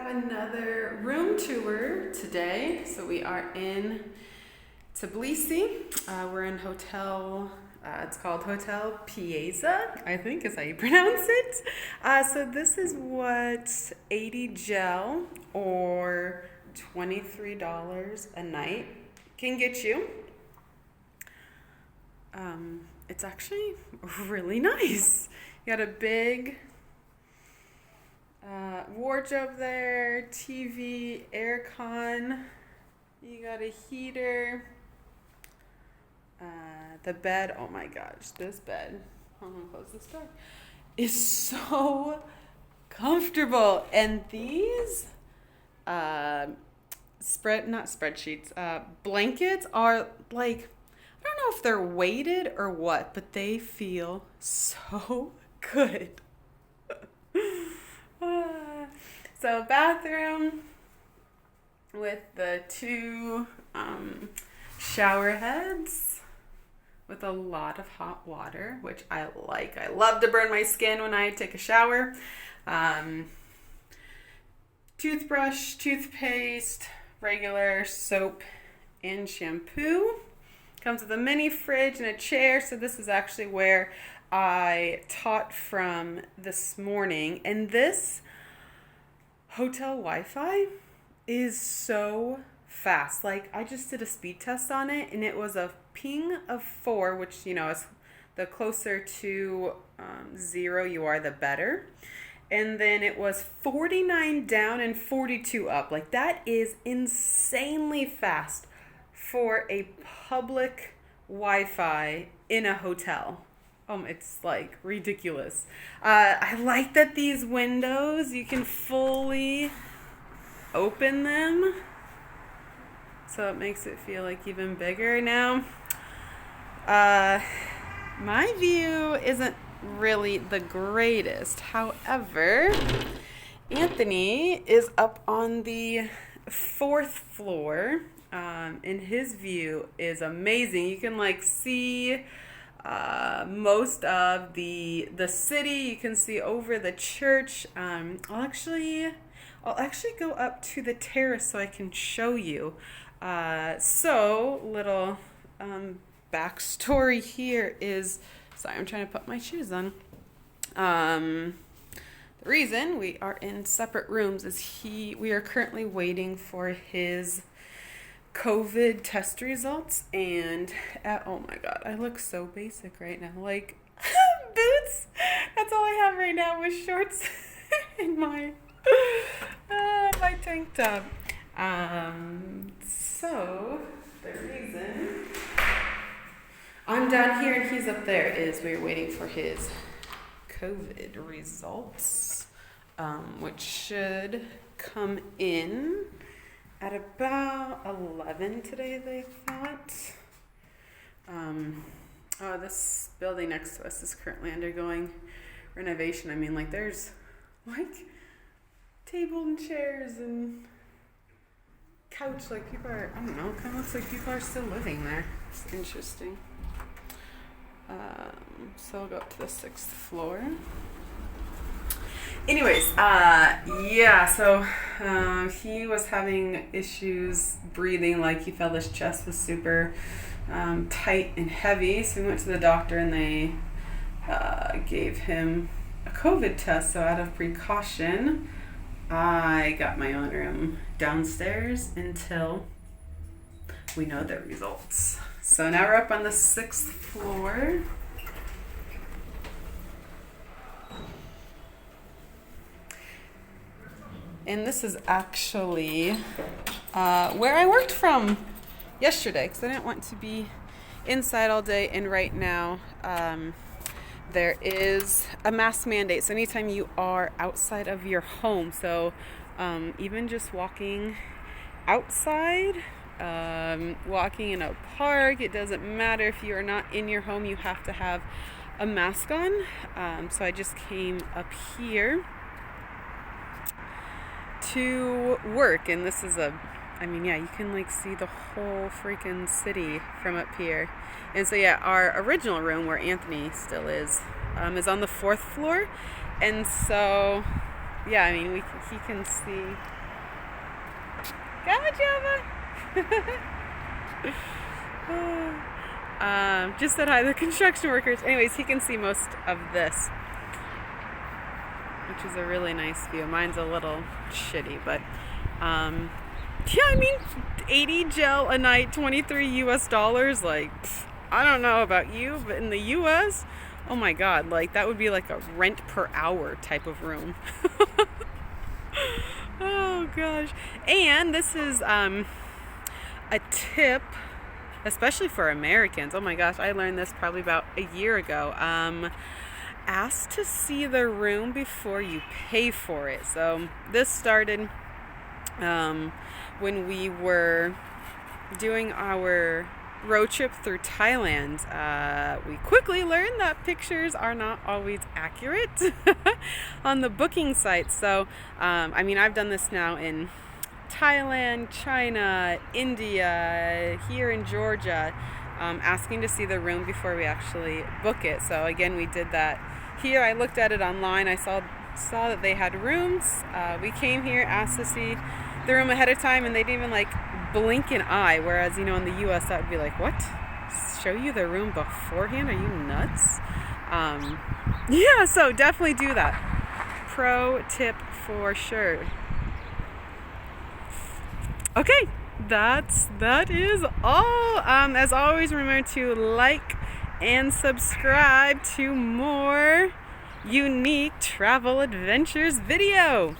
have another room tour today. So we are in Tbilisi. We're in hotel, it's called Hotel Piazza, I think is how you pronounce it. So this is what 80 gel or $23 a night can get you. It's actually really nice. You got a big wardrobe there, TV, aircon. You got a heater. The bed, oh my gosh, this bed, I'm gonna close this door, is so comfortable. And these blankets are like, I don't know if they're weighted or what, but they feel so good. So bathroom with the two shower heads with a lot of hot water, which I like. I love to burn my skin when I take a shower. Toothbrush, toothpaste, regular soap, and shampoo. Comes with a mini fridge and a chair. So this is actually where I taught from this morning. And this hotel Wi-Fi is so fast. Like, I just did a speed test on it, and it was a ping of 4, which, you know, is the closer to 0 you are, the better. And then it was 49 down and 42 up. Like, that is insanely fast for a public Wi-Fi in a hotel. It's like ridiculous. I like that these windows, you can fully open them. So it makes it feel like even bigger now. My view isn't really the greatest. However, Anthony is up on the 4th floor. And his view is amazing. You can like see most of the city. You can see over the church. I'll actually go up to the terrace so I can show you. So little backstory here is, sorry, I'm trying to put my shoes on. The reason we are in separate rooms is we are currently waiting for his COVID test results, and oh my god, I look so basic right now, like boots. That's all I have right now with shorts and my my tank top. So the reason I'm down here and he's up there is we're waiting for his COVID results, which should come in at about 11 today, they thought. This building next to us is currently undergoing renovation. I mean, like, there's like table and chairs and couch. Like, people are, I don't know, kind of looks like people are still living there. It's interesting. So I'll go up to the 6th floor. Anyways, so he was having issues breathing, like he felt his chest was super tight and heavy, so we went to the doctor and they gave him a COVID test. So out of precaution, I got my own room downstairs until we know the results. So now we're up on the 6th floor. And this is actually where I worked from yesterday, because I didn't want to be inside all day. And right now, there is a mask mandate. So anytime you are outside of your home, so even just walking outside, walking in a park, it doesn't matter if you are not in your home, you have to have a mask on. So I just came up here to work, and this is you can like see the whole freaking city from up here. And so our original room where Anthony still is on the 4th floor. And so yeah, I mean, he can see. Gamma Java! Just said hi to the construction workers. Anyways, he can see most of this, which is a really nice view. Mine's a little shitty, but yeah, I mean, 80 gel a night, $23 US. Like, I don't know about you, but in the US, oh my God, like that would be like a rent per hour type of room. Oh gosh. And this is a tip, especially for Americans. Oh my gosh, I learned this probably about a year ago. Ask to see the room before you pay for it. So this started when we were doing our road trip through Thailand. We quickly learned that pictures are not always accurate on the booking sites. So, I mean, I've done this now in Thailand, China, India, here in Georgia, asking to see the room before we actually book it. So again, we did that here. I looked at it online. I saw that they had rooms. We came here, asked to see the room ahead of time, and they didn't even like blink an eye, whereas in the US that would be like, what? Show you the room beforehand? Are you nuts? Yeah, so definitely do that. Pro tip for sure. Okay, that is all. As always, remember to like and subscribe to more unique travel adventures video.